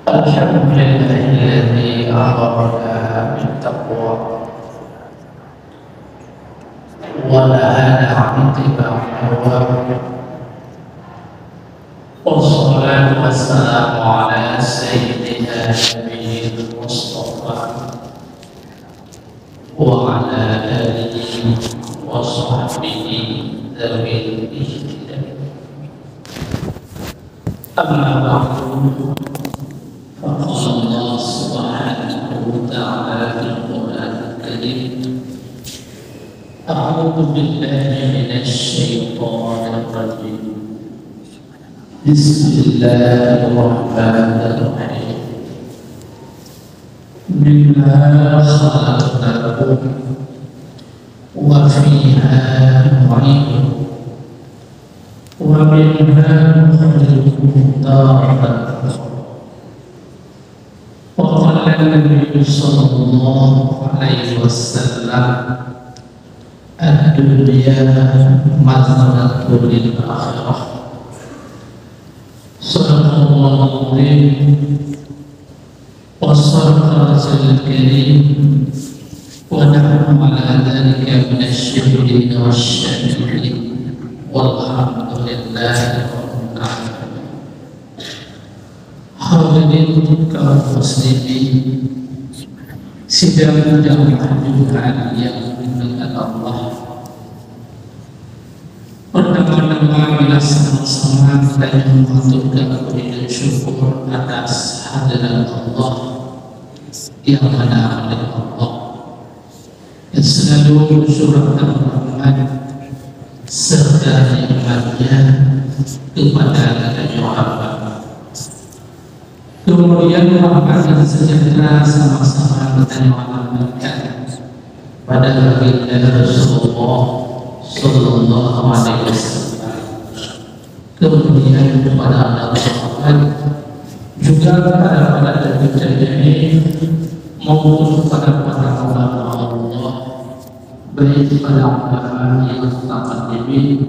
الحمد لله الذي أمرنا بالتقوى ونهانا عن اتباع الهوى، والصلاة والسلام على سيدنا النبي المصطفى وعلى آله وصحبه ذوي الاهتداء. أما بعد، فقال الله سبحانه وتعالى في القرآن الكريم: أعوذ بالله من الشيطان الرجيم، بسم الله الرحمن الرحيم. منها خلقناكم وفيها نعيدكم ومنها نخرجكم تارة أخرى. وقال النبي صلى الله عليه وسلم: الدنيا مزرعة للآخرة. صدق الله العظيم وصدق رسوله الكريم، ونحن على ذلك من الشاهدين والشاكرين، والحمد لله رب العالمين. Hadirin kaum muslimin sidang jamaah Jumat yang dimuliakan Allah, pertama-tama bila sama-sama kita mengaturkan puji dan syukur atas hadirat Allah yang mana oleh Allah yang selalu mencurahkan rahmat serta nikmatnya kepada kita hamba. Kemudian rahmat dan sejahtera sama-sama kita amankan pada baginda Rasulullah Sallallahu Alaihi Wasallam, kemudian kepada anak sahabat, juga kepada para tabi'in maupun kepada para ulama Allah, baik kepada ulama yang mutaqaddimin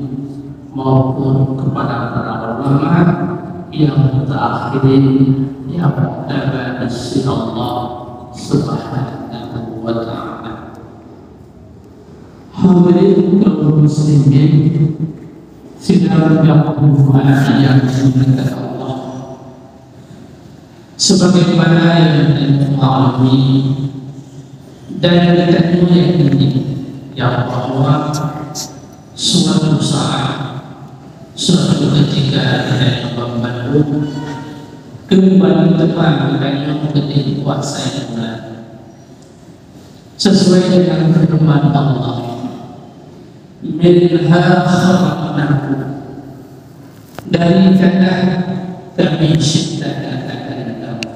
maupun kepada para ulama yang mutaakhirin yang berada di sisi Allah Subhanahu wa Ta'ala. Hadirin kaum muslimin sidang jamaah yang dimuliakan Allah, sebagaimana yang kita maklumi dan kita yakini yang bahwa suatu saat, suatu ketika kita membantu kembali teman dengan ketika kuasa yang benar sesuai dengan firman Allah, minha khalaqnakum, dari tanah kami ciptakan kamu,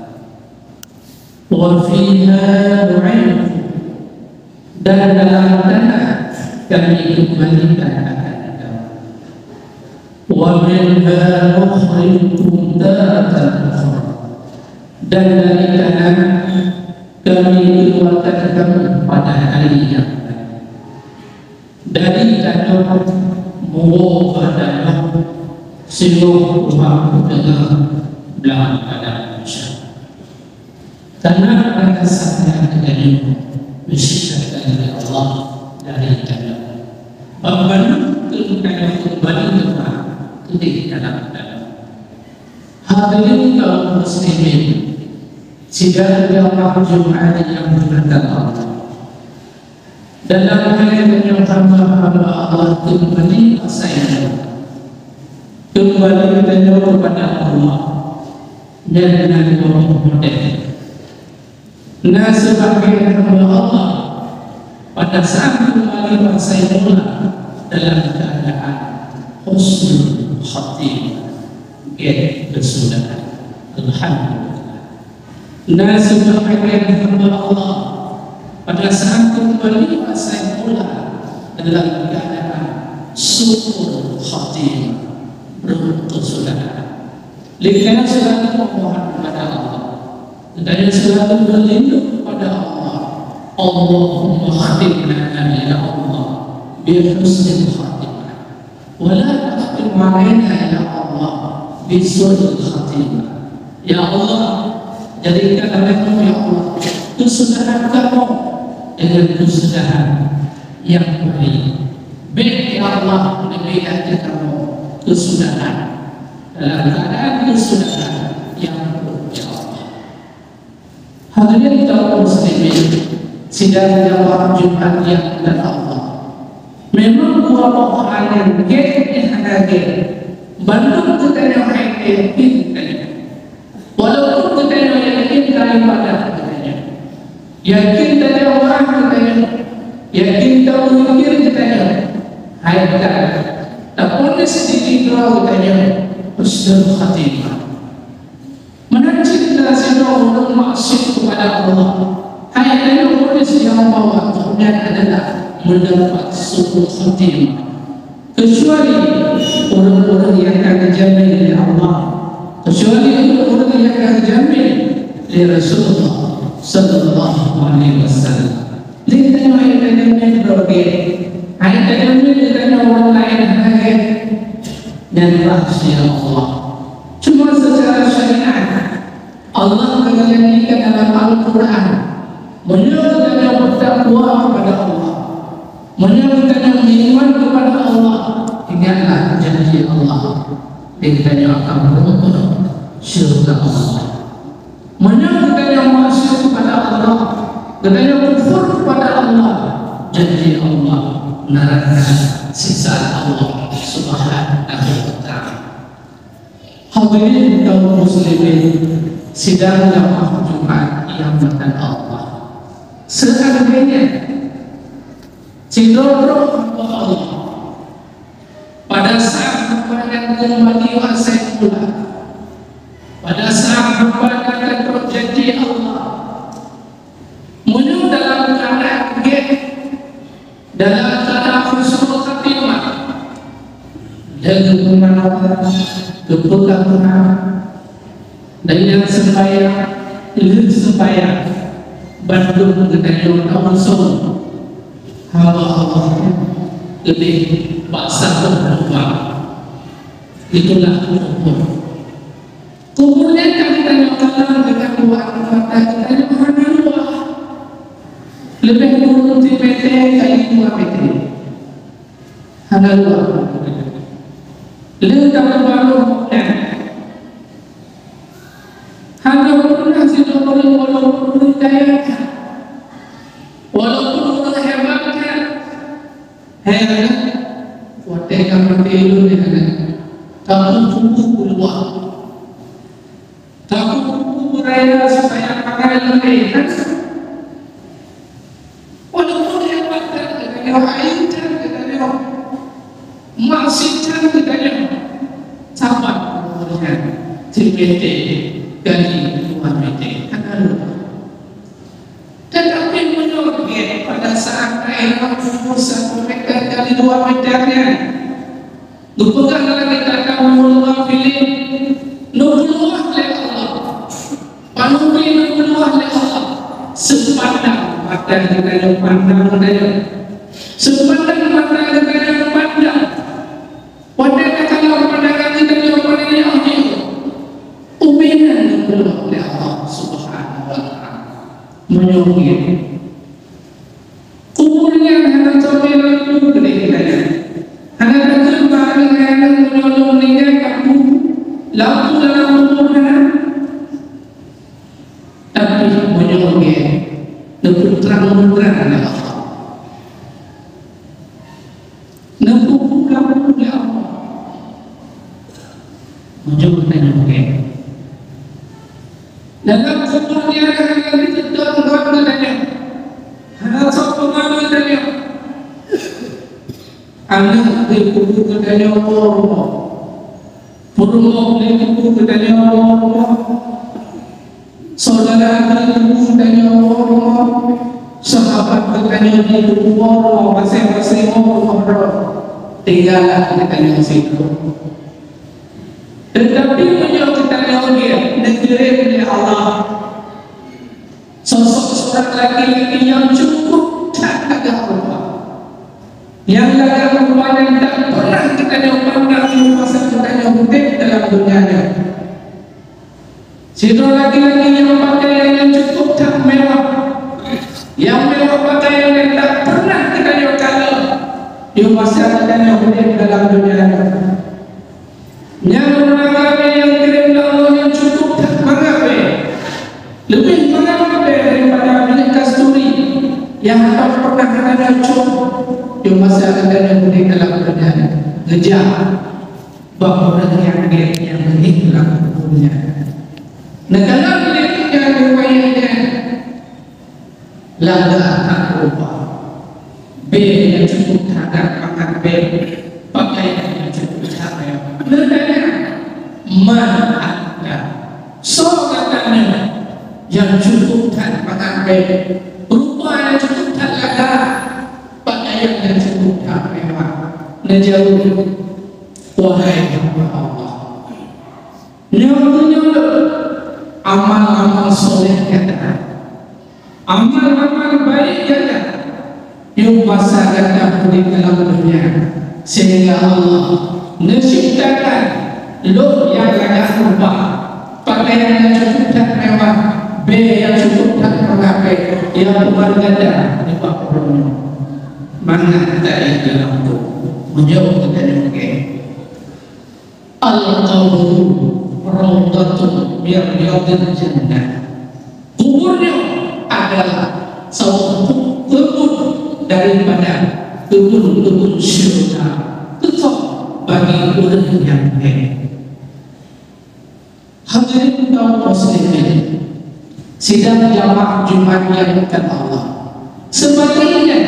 wa fiha nu'idukum, dan dalam tanah kami kembalikan kamu, wa minha nukhrijukum taratan ukhra, dan dari tanah kami keluarkan kamu pada hari yang lain. Dari tanah murah tanah seluruh rumah dengan dalam keadaan manusia. Tanah pada dasarnya dari menciptakan oleh Allah dari tanah. Membantu tanah kembali tempat ketika dalam tanah. Hadirin kaum muslimin sidang jamaah Jumat yang dimuliakan Allah, dalam hayatnya hamba Allah kembali sayang, kembali bertanya kepada Allah dan model. Nah, sebagai hamba Allah pada saat kembali sayang dalam keadaan husnul khatimah, bersudah, alhamdulillah. Nah, sebagai hamba Allah pada saat kembali saya mula dalam keadaan syukur khatimah, berkesudahan. Lihat selalu memohon kepada Allah, dan selalu berlindung kepada Allah. Allahumma khatimna ya Allah bi husnil khatimah, wa la takhtim alaina ya Allah bi su'il khatimah. Ya Allah, jadikan olehmu ya Allah kesudahan kamu dengan kesudahan yang baik. Baik ya Allah, lebih aja kamu kesudahan dalam keadaan kesudahan yang buruk ya Allah. Hadirin kaum muslimin, sidang jamaah Jumat yang dan Allah. Memang dua pohon yang ada bandung kita yang yakin, walaupun kita yang yakin daripada katanya, yakin dari orang katanya, yakin tahu mikir katanya, hayat, tapi sedikit doa katanya, husnul khatimah. Menanjutlah semua orang maksud kepada Allah. Hayat orang yang bawa kemudian adalah mendapat husnul khatimah. Kecuali orang-orang yang akan dijamin oleh Allah, kecuali orang-orang yang akan dijamin oleh Rasulullah Sallallahu Alaihi Wasallam. Lihatlah yang dijamin berbagai, yang dijamin dengan orang lain lagi dan rahasia Allah. Cuma secara syariat Allah menjanjikan dalam Al-Quran menyuruh yang bertakwa kepada Allah, menyuruh yang beriman kepada Allah. Ingatlah janji Allah, Dia akan berumur syurga Allah. Menyuruh yang masuk kepada Allah, Dia kufur kepada Allah, janji Allah neraka sisa Allah Subhanahu wa Ta'ala. Hadirin kaum muslimin, sidang jamaah Jumat yang berkat Allah. Seandainya cidoro Allah pada saat hamba yang kembali wasai pula, pada saat hamba akan berjanji Allah menuju dalam keadaan dalam keadaan husnul khatimah dan kepegangan dan yang sembahyang ilmu sembahyang bandung dengan langsung Allah gede baksa berubah. Itulah kuburnya kami tanyakan dengan buah mata kita mana luah lebih buruk di PT kali 2 PT hanya luah lebih baru hanya pernah sido walaupun kaya walaupun hebatnya hebat waktu kamu tidur dengan kamu tunggu keluar kamu tunggu beraya supaya pakai lebih walaupun hebatnya dengan ayatnya dengan masihnya dengan sahabat kemudian CPT dari 2 PT akan tetapi menurut pada saat daerah Musa mereka dari 2 meternya dipegang lagi kata Allah pilih nubullah oleh Allah panubi nubullah oleh Allah sepandang mata kita yang pandang sepandang mata kita yang pandang pada kalau pandangan kita yang pandang ubinan nubullah oleh Allah Subhanahu wa Ta'ala menyuruh kuburnya hanya sampai lalu gede kitanya hanya takut barang yang menolong dia kamu lalu dalam kuburnya tapi menyuruh dia nebut terang-terang oleh Allah nebut terang oleh Allah menyuruh dia dalam kuburnya hanya ditutup katanya hanya satu kali katanya anak di kubur katanya Allah purmo di kubur katanya Allah saudara di kubur katanya Allah sahabat katanya di kubur Allah masing-masing Allah tinggallah katanya situ tetapi menyuruh katanya dia negeri oleh Allah sosok seorang laki-laki yang cukup tak ada Allah yang tak ada Allah yang tak pernah kita pandang masa kita hidup dalam dunia Siapa laki-laki yang pakaian yang cukup tak mewah, yang mewah pakaian yang tak pernah kita lihat kalau dia masih ada yang boleh dalam dunia. Yang mengalami yang kirim Allah yang cukup tak mengapai, lebih mengapai daripada milik kasturi yang tak pernah ada cukup. Dia masih ada yang boleh dalam dunia. Ngejar bahawa yang milik dalam dunia. Negara milik yang berwayangnya laga tak berubah. B yang cukup terhadap makan B, pakaian yang cukup terhadap negara mana ada. So katanya yang cukup terhadap makan B, rupa yang cukup terhadap pakaian yang cukup terhadap nejauh. Wahai Allah, nyuruh amal-amal soleh kata, amal-amal baik kata, yang masa kata di dalam dunia, sehingga Allah menciptakan lo yang layak rupa, pakaian yang cukup dan mewah, B yang cukup dan mengapai, yang berganda di bawah mana dari dalam tu, menjauh dari mungkin. Al-qabru rawdatun min riyadil jannah. Kuburnya adalah suatu kebun daripada kebun-kebun syurga. Tetap bagi orang yang baik. Hadirin kaum muslimin, sidang jamaah Jumat yang bukan Allah. Sebaliknya,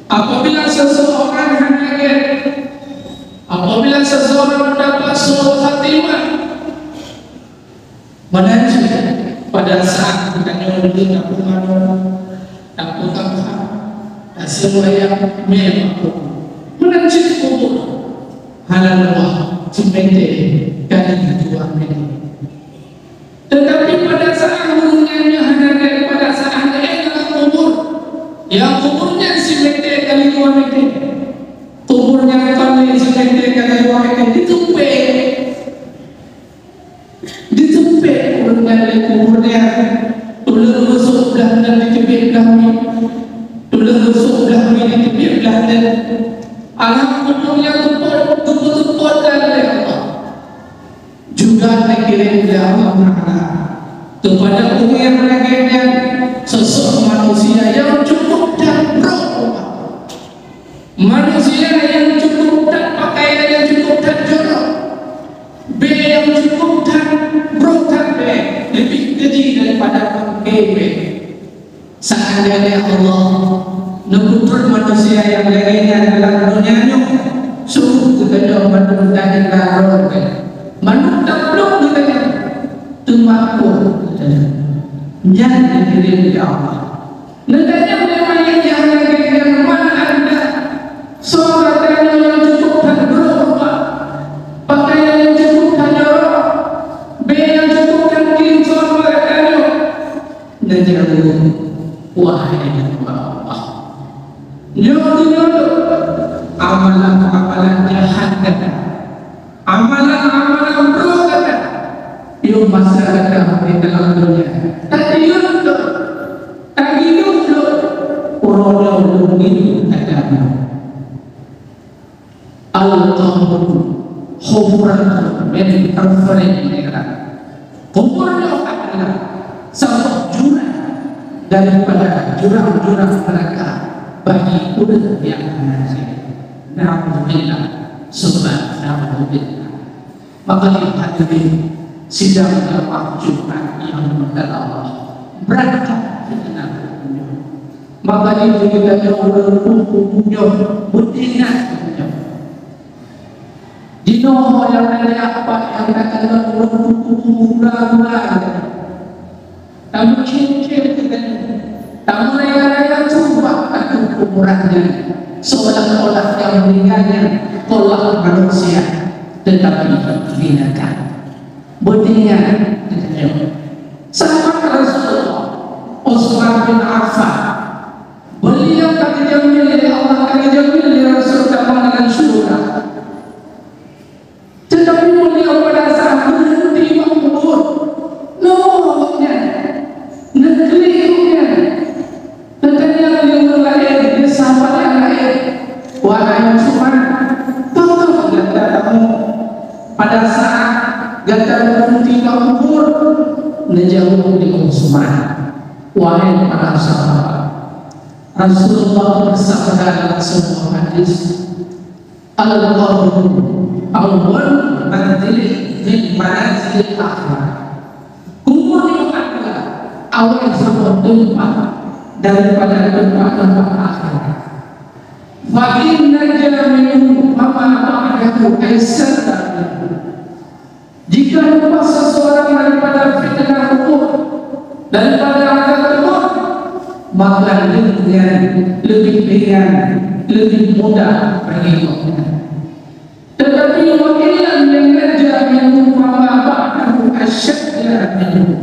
apabila seseorang hendak, apabila seseorang mendapat suatu khatimah, menanti pada saat kita nyuruh tak putar, tak semua yang memang menanti kubur halal Allah semente kali kedua ini. Tetapi pada saat hubungannya hanya pada saat dalam kubur, yang kuburnya semente kali dua ini. Kuburnya kali semente kali dua ini ditumpek oleh kuburnya. Tulang rusuk dah dan ditebik kami, tulang rusuk dah ditebik dah dan alam kuburnya tumpuk dan oleh Allah juga dikirim oleh Allah Taala kepada umat yang lainnya sosok manusia yang cukup dan roh, manusia yang cukup dan pakaian yang cukup dan jorok, B yang cukup dan roh dan B lebih keji daripada B. Seandainya Allah menutur manusia yang lainnya dalam dunia ini, suruh kita menurut dan roh, menurut belum kita tembaku jangan dikirim oleh Allah. Negara memang yang lainnya mana ada seorang yang cukup dan berubah, pakaian yang cukup dan jorok, B yang cukup dan kincor mereka negara wahai Allah. Nyuruh amalan-amalan jahat kata, amalan-amalan buruk kata, yang masyarakat di dalam dunia tak hidup, orang ini agama. Al-qabru khufratun min arfa'il niran. Kuburnya adalah satu jurang daripada jurang-jurang mereka bagi orang yang nasib. Na'udzubillah, subhan na'udzubillah. Maka hadirin sidang jamaah Jumat yang dimuliakan Allah, berangkat dengan dunia. Maka itu kita jauh punya berdingat punya. Di nomor yang ada apa yang kata gula-gula, tamu cincin kita, tamu raya-raya coba atau kuburannya, seolah-olah yang meninggalnya pola manusia, tetapi binatang. Berdingat dengan sahabat Rasulullah Utsman bin Affan, beliau kaki jamil oleh Allah, kaki jamil oleh Rasul dengan syurga. Tetapi beliau pada saat berhenti mengubur, tiga umur menjauh di Usman. Wahai para sahabat, Rasulullah bersabda dalam sebuah hadis, Al-Qabru awal manzil min manazil akhirah. Kubur itu adalah awal sebuah tempat daripada tempat-tempat akhirat. Fa inna minhu mama ba'dahu aisar. Jika lepas seseorang daripada fitnah kubur, daripada azab kubur, maka dengan lebih ringan, lebih mudah bagi Allah. Tetapi wakilan yang naja minhu mama ba'dahu asyadda minhu.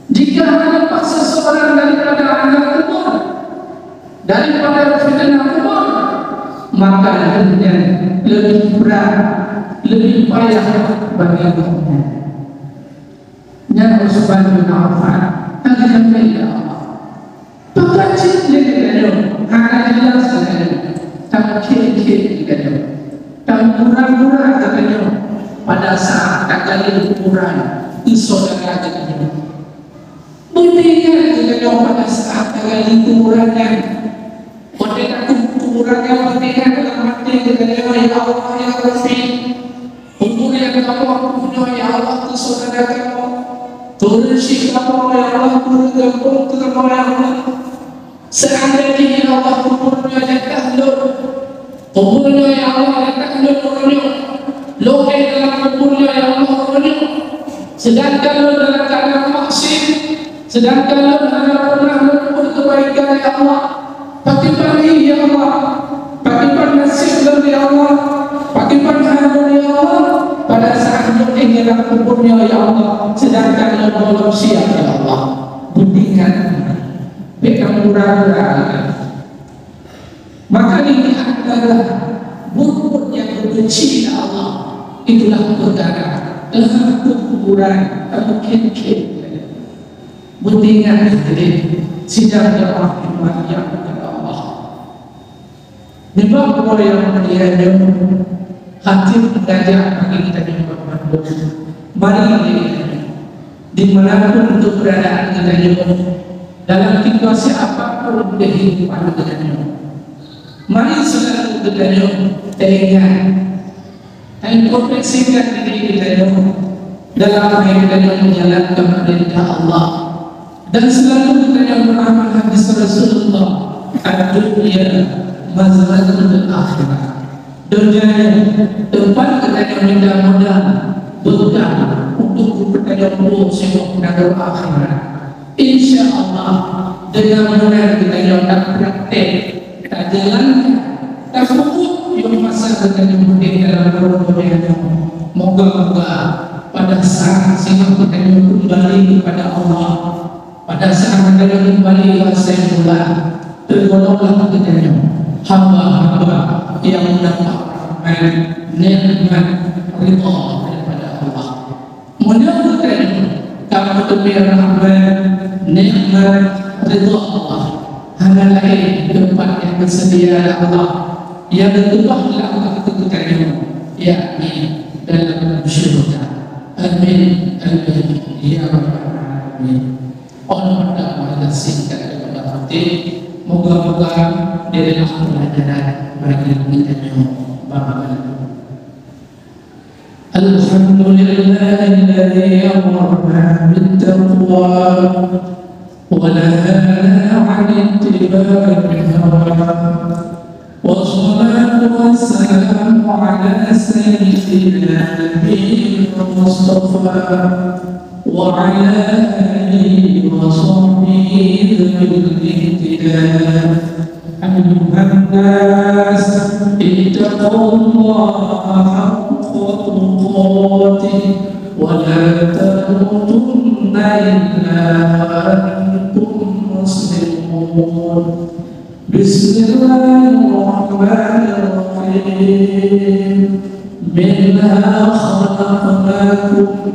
Jika lepas seseorang daripada azab kubur, daripada fitnah kubur, maka dengan lebih berat, lebih payah bagi Allah. Yang Utsman bin Affan akan Allah. Pekacit dia akan jelas tak kira-kira dia. Tak murah-murah katanya pada saat tak kali kuburan saudara katanya. Buktinya katanya pada saat tak kali kuburan yang pada kuburan yang buktinya dalam hati katanya, ya Allah ya Rafi, umur yang kamu punya ya Allah tu saudara kamu, turun syik kamu ya Allah, turun kamu ya Allah. Seandainya ya Allah kuburnya yang tahlul, kuburnya ya Allah yang tahlul orangnya, lokai dalam kuburnya ya Allah orangnya. Sedangkan lo dalam keadaan maksud, sedangkan lo dalam pernah melakukan kebaikan ya Allah, pakai ya Allah, pakai nasib dari Allah, pakai hadir ya Allah. Pada saat lo dalam kuburnya ya Allah, sedangkan lo belum siap ya Allah, buktikan. Bekam murah-murah. Maka ini adalah buruk yang berbenci Allah. Itulah perkara dalam kuburan mungkin buktinya sidang dakwah iman yang kepada Allah. Sebab orang yang dia hati mengajak bagi kita di bermanfaat. Mari dimanapun untuk berada kita dalam situasi apapun kehidupan dengannya, mari selalu dengannya teringat dan konteksikan diri kita dalam menjalankan menjalankan perintah Allah, dan selalu kita beramal hadis Rasulullah, ad-dunya mazratul akhirah. Dunia tempat kita mudah-mudahan bekal untuk kita semua negara akhirat. Insya Allah dengan benar kita yang tak praktek, tak jalankan, tak fokus yang masa kita yang penting dalam dunia. Moga-moga pada saat kita kembali kepada Allah, pada saat kita kembali ke semula, tergolonglah kita hamba-hamba yang mendapat nikmat ridha daripada Allah. Mudah-mudahan kamu diberi rahmat, nikmat ridha Allah. Hanya lain tempat yang bersedia Allah yang berubahlah Allah ketukannya, yakni dalam syurga. Amin amin ya rabbal alamin. Allah dapat singkat daripada hati. Moga-moga dirilah pelajaran bagi kita bangga. Alhamdulillahilladzi amarna bittaqwa wa nahana 'anil ittiba'i hawa. Wassalatu wassalamu ala sayyidina nabiyil mustafa wa ala alihi wa sahbihi bil ihtida. Ayyuhan nas ittaqullaha haqqa tuqatih wa la tamutunna illa wa antum muslimun. Bismillahirrahmanirrahim. Minha khalaqnakum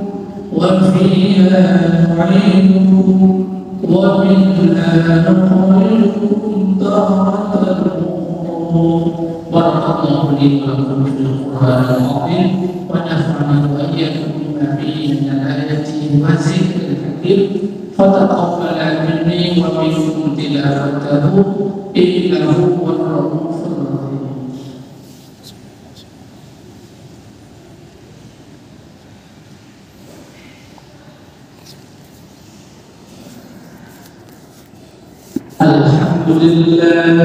wa fiha nu'idukum wa minha nukhrijukum taratan ukhra. Barakallahu li wa lakum fil Qur'anil azim wa nafa'ani wa iyyakum bima fihi min al المزيد من الحكيم فتقبل مني ومنكم تلاوته إنه هو الرؤوف الرحيم. الحمد لله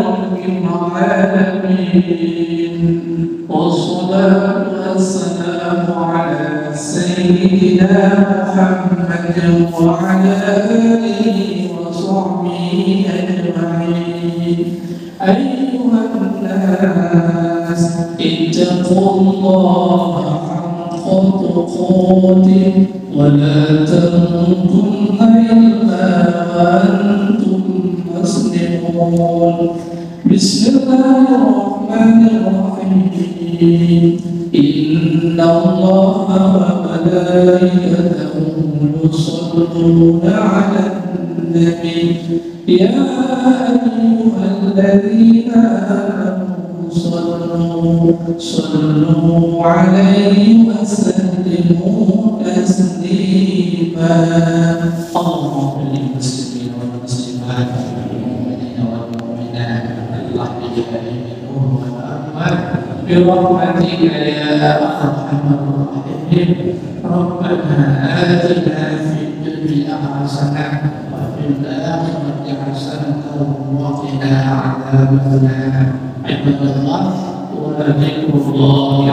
رب العالمين، والصلاة والسلام على سيدنا محمد وعلى آله وصحبه أجمعين. أيها الناس اتقوا الله حق تقاته ولا تموتن إلا وأنتم مسلمون. بسم الله الرحمن الرحيم. إن الله وملائكته يصلون على النبي يا أيها الذين آمنوا صلوا عليه وسلموا تسليما. اللهم للمسلمين والمسلمات والمؤمنين والمؤمنات الأحياء منهم والأموات برحمتك يا أرحم الراحمين. ربنا آتنا في الدنيا حسنة وفي الآخرة حسنة وقنا عذاب النار. عباد الله، وذكر الله